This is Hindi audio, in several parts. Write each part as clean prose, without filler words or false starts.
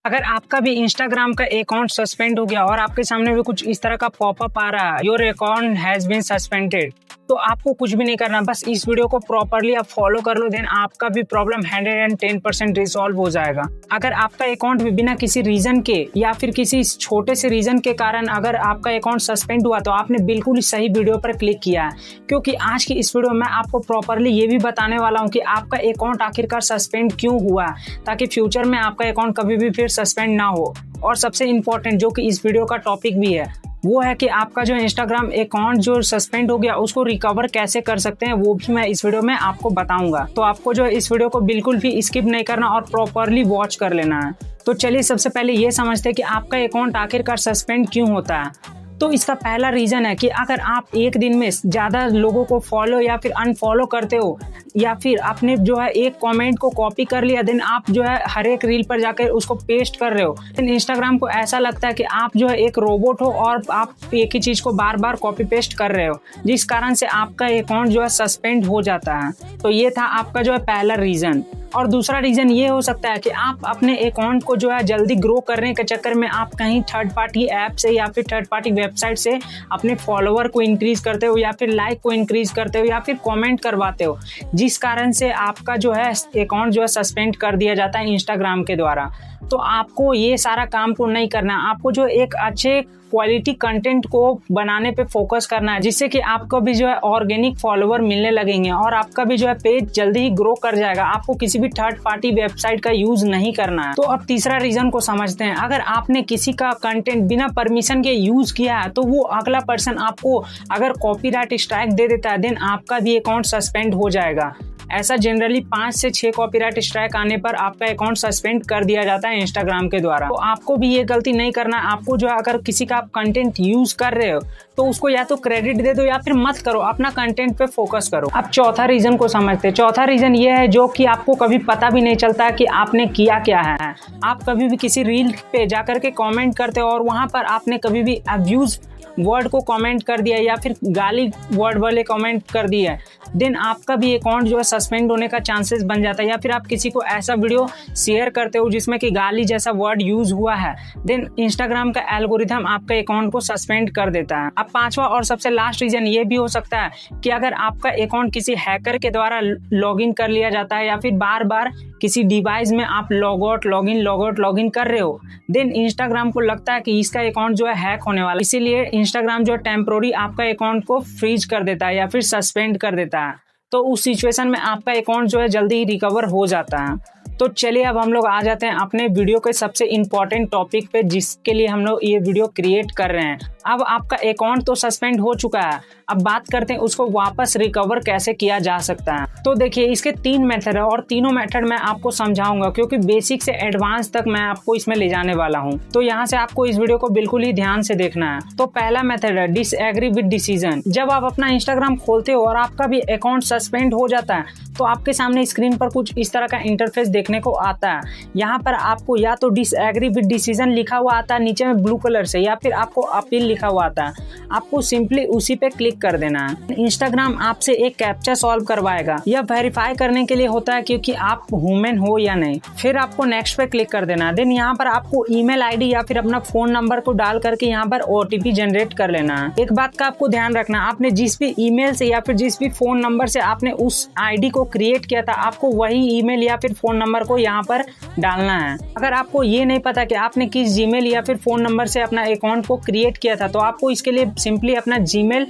अगर आपका भी इंस्टाग्राम का अकाउंट सस्पेंड हो गया और आपके सामने भी कुछ इस तरह का पॉपअप आ रहा है, your account has been suspended, तो आपको कुछ भी नहीं करना, बस इस वीडियो को प्रॉपरली आप फॉलो कर लो, देन आपका भी प्रॉब्लम 110% रिजॉल्व हो जाएगा। अगर आपका अकाउंट भी बिना किसी रीजन के या फिर किसी छोटे से रीजन के कारण अगर आपका अकाउंट सस्पेंड हुआ तो आपने बिल्कुल सही वीडियो पर क्लिक किया है, क्योंकि आज की इस वीडियो में आपको प्रॉपरली ये भी बताने वाला हूँ कि आपका अकाउंट आखिरकार सस्पेंड क्यों हुआ, ताकि फ्यूचर में आपका अकाउंट कभी भी फिर सस्पेंड ना हो। और सबसे इम्पोर्टेंट जो कि इस वीडियो का टॉपिक भी है वो है कि आपका जो इंस्टाग्राम अकाउंट जो सस्पेंड हो गया उसको रिकवर कैसे कर सकते हैं, वो भी मैं इस वीडियो में आपको बताऊंगा। तो आपको जो इस वीडियो को बिल्कुल भी स्किप नहीं करना और प्रॉपरली वॉच कर लेना है। तो चलिए सबसे पहले ये समझते हैं कि आपका अकाउंट आखिरकार सस्पेंड क्यों होता है। तो इसका पहला रीज़न है कि अगर आप एक दिन में ज़्यादा लोगों को फॉलो या फिर अनफॉलो करते हो, या फिर आपने जो है एक कमेंट को कॉपी कर लिया, देन आप जो है हर एक रील पर जाकर उसको पेस्ट कर रहे हो, देन इंस्टाग्राम को ऐसा लगता है कि आप जो है एक रोबोट हो और आप एक ही चीज़ को बार बार कॉपी पेस्ट कर रहे हो, जिस कारण से आपका अकाउंट जो है सस्पेंड हो जाता है। तो ये था आपका जो है पहला रीज़न। और दूसरा रीज़न ये हो सकता है कि आप अपने अकाउंट को जो है जल्दी ग्रो करने के चक्कर में आप कहीं थर्ड पार्टी ऐप से या फिर थर्ड पार्टी वेबसाइट से अपने फॉलोवर को इंक्रीज करते हो या फिर लाइक को इंक्रीज करते हो या फिर कमेंट करवाते हो, जिस कारण से आपका जो है अकाउंट जो है सस्पेंड कर दिया जाता है इंस्टाग्राम के द्वारा। तो आपको ये सारा काम को नहीं करना, आपको जो एक अच्छे क्वालिटी कंटेंट को बनाने पे फोकस करना है, जिससे कि आपको भी जो है ऑर्गेनिक फॉलोवर मिलने लगेंगे और आपका भी जो है पेज जल्दी ही ग्रो कर जाएगा। आपको किसी भी थर्ड पार्टी वेबसाइट का यूज नहीं करना है। तो अब तीसरा रीजन को समझते हैं। अगर आपने किसी का कंटेंट बिना परमिशन के यूज किया है तो वो अगला पर्सन आपको अगर कॉपीराइट स्ट्राइक दे देता है, देन आपका भी अकाउंट सस्पेंड हो जाएगा। ऐसा जनरली 5 से 6 कॉपीराइट स्ट्राइक आने पर आपका अकाउंट सस्पेंड कर दिया जाता है इंस्टाग्राम के द्वारा। तो आपको भी ये गलती नहीं करना। आपको जो है अगर किसी का आप कंटेंट यूज कर रहे हो तो उसको या तो क्रेडिट दे दो या फिर मत करो, अपना कंटेंट पे फोकस करो। अब चौथा रीजन को समझते हैं। चौथा रीजन ये है जो कि आपको कभी पता भी नहीं चलता कि आपने किया क्या है। आप कभी भी किसी रील पे जाकर के कॉमेंट करते हो और वहां पर आपने कभी भी अब्यूज वर्ड को कमेंट कर दिया या फिर गाली वर्ड वाले कमेंट कर दिया, देन आपका भी अकाउंट जो है सस्पेंड होने का चांसेस बन जाता है। या फिर आप किसी को ऐसा वीडियो शेयर करते हो जिसमें कि गाली जैसा वर्ड यूज हुआ है, देन इंस्टाग्राम का एल्गोरिथम आपका अकाउंट को सस्पेंड कर देता है। अब पांचवा और सबसे लास्ट रीजन ये भी हो सकता है कि अगर आपका अकाउंट किसी हैकर के द्वारा लॉगिन कर लिया जाता है या फिर बार बार किसी डिवाइस में आप लॉग आउट लॉगिन कर रहे हो, देन इंस्टाग्राम को लगता है कि इसका अकाउंट जो है हैक होने वाला है, इसीलिए इंस्टाग्राम जो है टेम्पोररी आपका अकाउंट को फ्रीज कर देता है या फिर सस्पेंड कर देता है। तो उस सिचुएशन में आपका अकाउंट जो है जल्दी ही रिकवर हो जाता है। तो चलिए अब हम लोग आ जाते हैं अपने वीडियो के सबसे इम्पोर्टेंट टॉपिक पे, जिसके लिए हम लोग ये वीडियो क्रिएट कर रहे हैं। अब आपका अकाउंट तो सस्पेंड हो चुका है, अब बात करते हैं उसको वापस रिकवर कैसे किया जा सकता है। तो देखिए इसके 3 मेथड है और तीनों मेथड मैं आपको समझाऊंगा, क्योंकि बेसिक से एडवांस तक मैं आपको इसमें ले जाने वाला हूँ। तो यहाँ से आपको इस वीडियो को बिल्कुल ही ध्यान से देखना है। तो पहला मेथड है डिसएग्री विद डिसीजन। जब आप अपना इंस्टाग्राम खोलते हो और आपका भी अकाउंट सस्पेंड हो जाता है तो आपके सामने स्क्रीन पर कुछ इस तरह का इंटरफेस देखने को आता है। यहाँ पर आपको या तो डिसएग्री विद डिसीजन लिखा हुआ आता है नीचे में ब्लू कलर से, या फिर आपको अपील लिखा हुआ आता है। आपको सिंपली उसी पे क्लिक कर देना है। इंस्टाग्राम आपसे एक कैप्चा सॉल्व करवाएगा। यह वेरीफाई करने के लिए होता है क्योंकि आप ह्यूमन हो या नहीं। फिर आपको नेक्स्ट पे क्लिक कर देना है। देन यहाँ पर आपको ईमेल आईडी या फिर अपना फोन नंबर को डाल करके यहाँ पर ओटीपी जनरेट कर लेना है। एक बात का आपको ध्यान रखना, आपने जिस भी ईमेल से या फिर जिस भी फोन नंबर से आपने उस आईडी को क्रिएट किया था, आपको वही ईमेल या फिर फोन नंबर को यहाँ पर डालना है। अगर आपको ये नहीं पता कि आपने किस जीमेल या फिर फोन नंबर से अपना अकाउंट को क्रिएट किया था, तो आपको इसके लिए सिंपली अपना जीमेल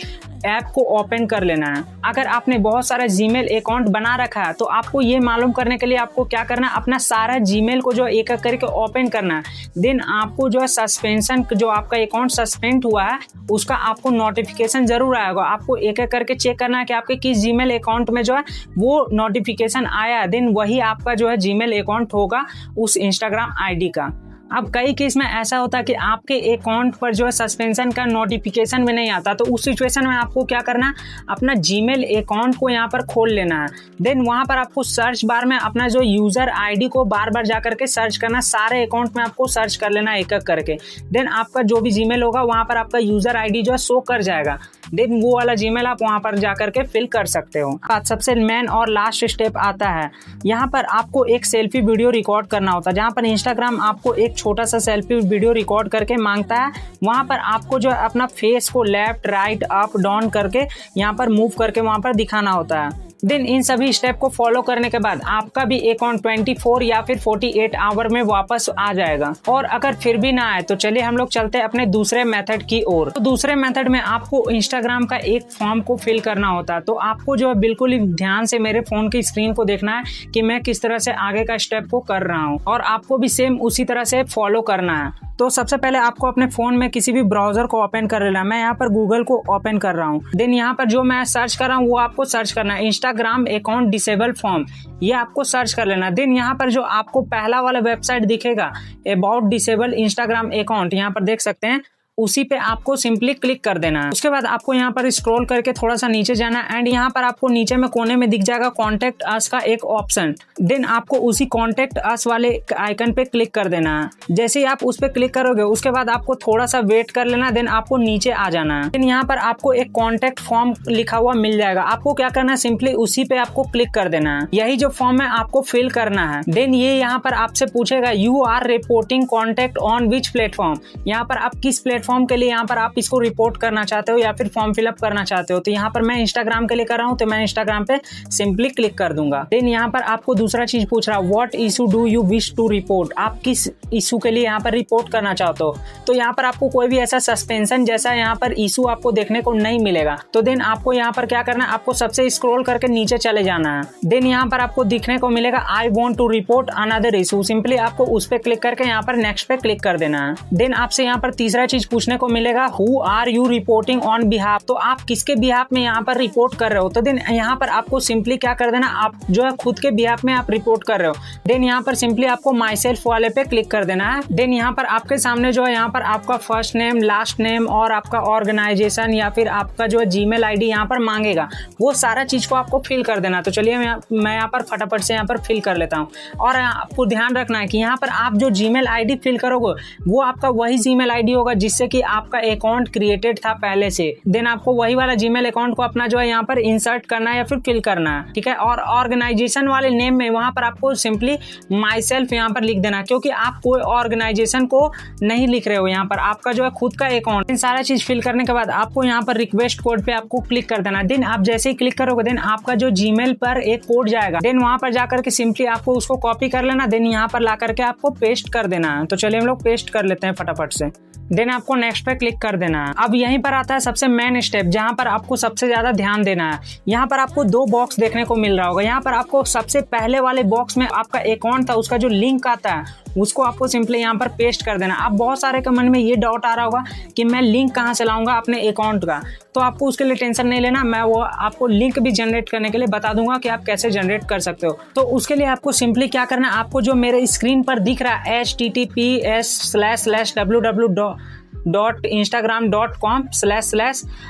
ऐप को ओपन कर लेना है। अगर आपने बहुत सारा जीमेल अकाउंट बना रखा है तो आपको ये मालूम करने के लिए आपको क्या करना है, अपना सारा जीमेल को जो एक एक करके ओपन करना है। देन आपको जो है सस्पेंशन, जो आपका अकाउंट सस्पेंड हुआ है उसका आपको नोटिफिकेशन जरूर आएगा। आपको एक एक करके चेक करना है कि आपके किस जीमेल अकाउंट में जो है वो नोटिफिकेशन आया, देन वही आपका जो है जीमेल अकाउंट होगा उस इंस्टाग्राम आईडी का। अब कई केस में ऐसा होता है कि आपके अकाउंट पर जो है सस्पेंशन का नोटिफिकेशन में नहीं आता, तो उस सिचुएशन में आपको क्या करना है, अपना जीमेल अकाउंट को यहाँ पर खोल लेना है। देन वहाँ पर आपको सर्च बार में अपना जो यूज़र आईडी को बार बार जा करके सर्च करना, सारे अकाउंट में आपको सर्च कर लेना एक एक करके। देन आपका जो भी जीमेल होगा वहाँ पर आपका यूज़र आईडी जो है शो कर जाएगा। देन वो वाला जीमेल आप वहाँ पर जा करके फिल कर सकते हो। आज सबसे मेन और लास्ट स्टेप आता है, यहाँ पर आपको एक सेल्फी वीडियो रिकॉर्ड करना होता है, जहाँ पर इंस्टाग्राम आपको एक छोटा सा सेल्फी वीडियो रिकॉर्ड करके मांगता है। वहाँ पर आपको जो है अपना फेस को लेफ्ट राइट अप डाउन करके यहाँ पर मूव करके वहाँ पर दिखाना होता है। देन इन सभी स्टेप को फॉलो करने के बाद आपका भी अकाउंट 24 या फिर 48 आवर में वापस आ जाएगा। और अगर फिर भी ना आए तो चलिए हम लोग चलते हैं अपने दूसरे मेथड की ओर। तो दूसरे मेथड में आपको इंस्टाग्राम का एक फॉर्म को फिल करना होता है। तो आपको जो है बिल्कुल ही ध्यान से मेरे फोन की स्क्रीन को देखना है कि मैं किस तरह से आगे का स्टेप को कर रहा हूँ, और आपको भी सेम उसी तरह से फॉलो करना है। तो सबसे पहले आपको अपने फोन में किसी भी ब्राउजर को ओपन कर लेना है। मैं यहाँ पर गूगल को ओपन कर रहा हूँ। देन यहाँ पर जो मैं सर्च कर रहा हूँ वो आपको सर्च करना है, इंस्टाग्राम अकाउंट डिसेबल फॉर्म, ये आपको सर्च कर लेना। देन यहाँ पर जो आपको पहला वाला वेबसाइट दिखेगा अबाउट डिसेबल इंस्टाग्राम अकाउंट, यहाँ पर देख सकते हैं, उसी पे आपको सिंपली क्लिक कर देना है। उसके बाद आपको यहाँ पर स्क्रॉल करके थोड़ा सा नीचे जाना है एंड यहाँ पर आपको नीचे में कोने में दिख जाएगा कॉन्टेक्ट अस का एक ऑप्शन। देन आपको उसी कॉन्टेक्ट अस वाले आइकन पे क्लिक कर देना है। जैसे ही आप उस पे क्लिक करोगे उसके बाद आपको थोड़ा सा वेट कर लेना। देन आपको नीचे आ जाना है। देन यहाँ पर आपको एक कॉन्टेक्ट फॉर्म लिखा हुआ मिल जाएगा। आपको क्या करना है, सिंपली उसी पे आपको क्लिक कर देना है। यही जो फॉर्म है आपको फिल करना है। देन ये यहाँ पर आपसे पूछेगा you are reporting contact on which platform, यहाँ पर आप किस प्लेटफॉर्म के लिए यहाँ पर आप इसको रिपोर्ट करना चाहते हो या फिर फॉर्म फिलअप करना चाहते हो। तो यहाँ पर मैं इंस्टाग्राम के लिए कर रहा हूँ तो मैं इंस्टाग्राम पे सिंपली क्लिक कर दूंगा। देन यहाँ पर आपको दूसरा चीज पूछ रहा है what issue do you wish to report, आप किस इशू के लिए यहाँ पर रिपोर्ट करना चाहते हो। तो यहाँ पर आपको कोई भी ऐसा सस्पेंशन जैसा यहाँ पर इशू आपको देखने को नहीं मिलेगा। तो देन आपको यहाँ पर क्या करना है, आपको सबसे स्क्रॉल करके नीचे चले जाना है। देन यहाँ पर आपको दिखने को मिलेगा I want to report another issue, simply आपको उस पर क्लिक करके यहाँ पर नेक्स्ट पे क्लिक कर देना है। देन आपसे यहाँ पर तीसरा चीज पूछने को मिलेगा who are you reporting on behalf, तो आप किसके बिहाफ में यहाँ पर रिपोर्ट कर रहे हो। तो देन यहाँ पर आपको सिंपली क्या कर देना, आप जो है खुद के बिहाफ में आप रिपोर्ट कर रहे हो। देन यहाँ पर सिंपली आपको माई सेल्फ वाले पे क्लिक कर देना है। देन यहाँ पर आपके सामने जो है यहाँ पर आपका फर्स्ट नेम लास्ट नेम और आपका ऑर्गेनाइजेशन या फिर आपका जो है जीमेल आईडी यहाँ पर मांगेगा, वो सारा चीज को आपको फिल कर देना। तो चलिए मैं यहाँ पर फटाफट से यहाँ पर फिल कर लेता हूँ। और आपको ध्यान रखना है कि यहाँ पर आप जो जीमेल आईडी फिल करोगे वो आपका वही जीमेल आईडी होगा जिससे कि आपका अकाउंट क्रिएटेड था पहले से। देन आपको वही वाला जीमेल अकाउंट को अपना जो है यहाँ पर इंसर्ट करना है या फिर फिल करना है, ठीक है। और ऑर्गेनाइजेशन वाले नेम में वहां पर आपको सिंपली माई सेल्फ यहाँ पर लिख देना, क्योंकि आप कोई ऑर्गेनाइजेशन को नहीं लिख रहे हो, यहाँ पर आपका जो है खुद का अकाउंट। इन सारा चीज फिल करने के बाद आपको यहाँ पर रिक्वेस्ट कोड पे आपको क्लिक कर देना। देन आप जैसे ही क्लिक करोगे देन आपका जो जीमेल पर एक कोड जाएगा। देन वहां पर जाकर के सिंपली आपको उसको कॉपी कर लेना। देन यहाँ पर ला करके आपको पेस्ट कर देना है। तो चलिए हम लोग पेस्ट कर लेते हैं फटाफट से। देन आपको नेक्स्ट पे क्लिक कर देना है। अब यहीं पर आता है सबसे मेन स्टेप जहां पर आपको सबसे ज्यादा ध्यान देना है। यहाँ पर आपको दो बॉक्स देखने को मिल रहा होगा। यहाँ पर आपको सबसे पहले वाले बॉक्स में आपका अकाउंट था उसका जो लिंक आता है उसको आपको सिंपली यहाँ पर पेस्ट कर देना। अब बहुत सारे के मन में ये डाउट आ रहा होगा कि मैं लिंक कहाँ से लाऊंगा अपने अकाउंट का, तो आपको उसके लिए टेंशन नहीं लेना। मैं वो आपको लिंक भी जनरेट करने के लिए बता दूंगा कि आप कैसे जनरेट कर सकते हो। तो उसके लिए आपको सिंपली क्या करना है, आपको जो मेरे स्क्रीन पर दिख रहा है https://www.instagram.com/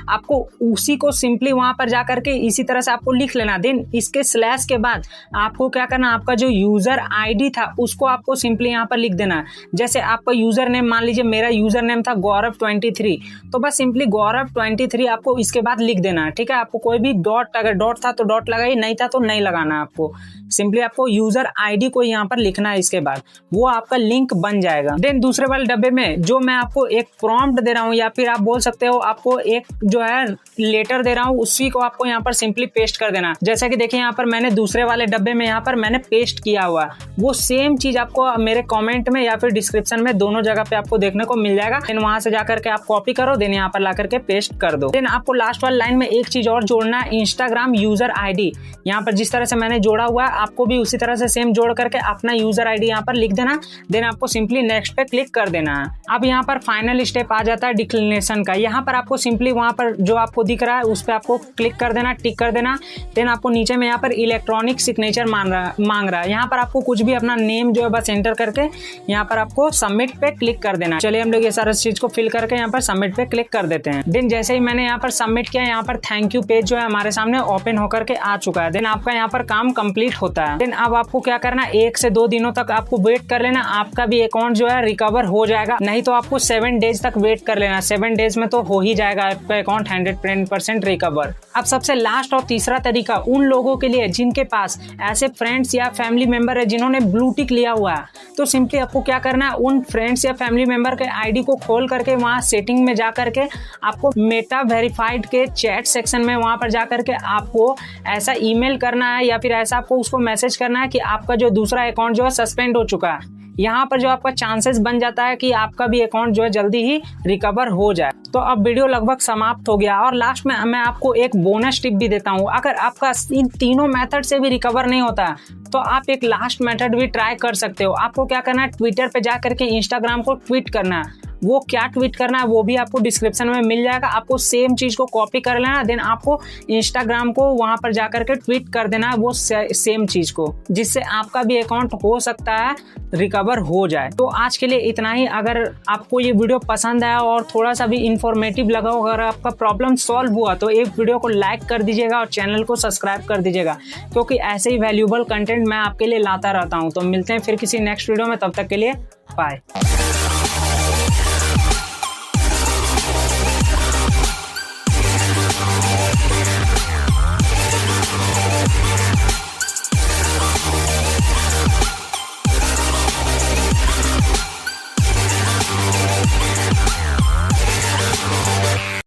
आपको उसी को सिंपली वहां पर जाकर के इसी तरह से आपको लिख लेना। देन इसके स्लैश के बाद आपको क्या करना, आपका जो यूजर आईडी था उसको आपको सिंपली यहाँ पर लिख देना। जैसे आपका यूजर नेम, मान लीजिए मेरा यूजर नेम था गौरव23, तो बस सिंपली गौरव23 आपको इसके बाद लिख देना, ठीक है। आपको कोई भी डॉट, अगर डॉट था तो डॉट लगाइए, नहीं था तो नहीं लगाना। आपको सिंपली आपको यूजर आईडी को यहाँ पर लिखना है, इसके बाद वो आपका लिंक बन जाएगा। देन दूसरे वाले डब्बे में जो मैं आपको एक प्रॉम्प्ट दे रहा हूँ या फिर आप बोल सकते हो आपको एक जो है लेटर दे रहा हूँ, उसी को आपको यहाँ पर सिंपली पेस्ट कर देना। जैसा कि देखिए यहाँ पर मैंने दूसरे वाले डब्बे में यहाँ पर मैंने पेस्ट किया हुआ, वो सेम चीज आपको मेरे कमेंट में या फिर डिस्क्रिप्शन में दोनों जगह पे आपको देखने को मिल जाएगा। देन वहां से जाकर के आप कॉपी करो, देन यहाँ पर ला करके पेस्ट कर दो। देन आपको लास्ट वाली लाइन में एक चीज और जोड़ना है, इंस्टाग्राम यूजर आईडी। यहाँ पर जिस तरह से मैंने जोड़ा हुआ है आपको भी उसी तरह से सेम जोड़ करके अपना यूजर आईडी यहाँ पर लिख देना। देन आपको सिंपली नेक्स्ट पे क्लिक कर देना है। अब यहाँ पर फाइनल स्टेप आ जाता है डिक्लेरेशन का। यहाँ पर आपको सिंपली वहां पर जो आपको दिख रहा है उस पर आपको क्लिक कर देना, टिक कर देना। देन आपको नीचे में यहाँ पर इलेक्ट्रॉनिक सिग्नेचर मांग रहा है। यहाँ पर आपको कुछ भी अपना नेम जो है बस एंटर करके यहाँ पर आपको सबमिट पे क्लिक कर देना। चलिए हम लोग ये सारा चीज को फिल करके यहाँ पर सबमिट पे क्लिक कर देते हैं। देन जैसे ही मैंने यहाँ पर सबमिट किया, यहाँ पर थैंक यू पेज जो है हमारे सामने ओपन होकर के आ चुका है। देन आपका यहाँ पर काम कंप्लीट होता है। देन अब आपको क्या करना है, 1 से 2 दिनों तक आपको वेट कर लेना, आपका भी अकाउंट जो है रिकवर हो जाएगा। नहीं तो आपको 7 डेज तक वेट कर लेना, 7 डेज में तो हो ही जाएगा आपका अकाउंट 100% रिकवर। अब सबसे लास्ट और तीसरा तरीका उन लोगों के लिए जिनके पास ऐसे फ्रेंड्स या फैमिली मेंबर है जिन्होंने ब्लू टिक लिया हुआ है, तो सिंपली आपको क्या करना है, उन फ्रेंड्स या फैमिली मेंबर के आईडी को खोल करके वहाँ सेटिंग में जा करके आपको मेटा वेरीफाइड के चैट सेक्शन में वहाँ पर जा करके आपको ऐसा ईमेल करना है या फिर ऐसा आपको उसको मैसेज करना है कि आपका जो दूसरा अकाउंट जो है सस्पेंड हो चुका है। यहाँ पर जो आपका चांसेस बन जाता है कि आपका भी अकाउंट जो है जल्दी ही रिकवर हो जाए। तो अब वीडियो लगभग समाप्त हो गया और लास्ट में मैं आपको एक बोनस टिप भी देता हूँ। अगर आपका इन तीनों मेथड से भी रिकवर नहीं होता तो आप एक लास्ट मेथड भी ट्राई कर सकते हो। आपको क्या करना है, ट्विटर पे जा करके इंस्टाग्राम को ट्वीट करना है। वो क्या ट्वीट करना है वो भी आपको डिस्क्रिप्शन में मिल जाएगा। आपको सेम चीज़ को कॉपी कर लेना, देन आपको इंस्टाग्राम को वहाँ पर जा करके ट्वीट कर देना है वो सेम चीज़ को, जिससे आपका भी अकाउंट हो सकता है रिकवर हो जाए। तो आज के लिए इतना ही। अगर आपको ये वीडियो पसंद आया और थोड़ा सा भी इंफॉर्मेटिव लगा, अगर आपका प्रॉब्लम सॉल्व हुआ तो एक वीडियो को लाइक कर दीजिएगा और चैनल को सब्सक्राइब कर दीजिएगा, क्योंकि ऐसे ही वैल्यूएबल कंटेंट मैं आपके लिए लाता रहता हूँ। तो मिलते हैं फिर किसी नेक्स्ट वीडियो में, तब तक के लिए बाय।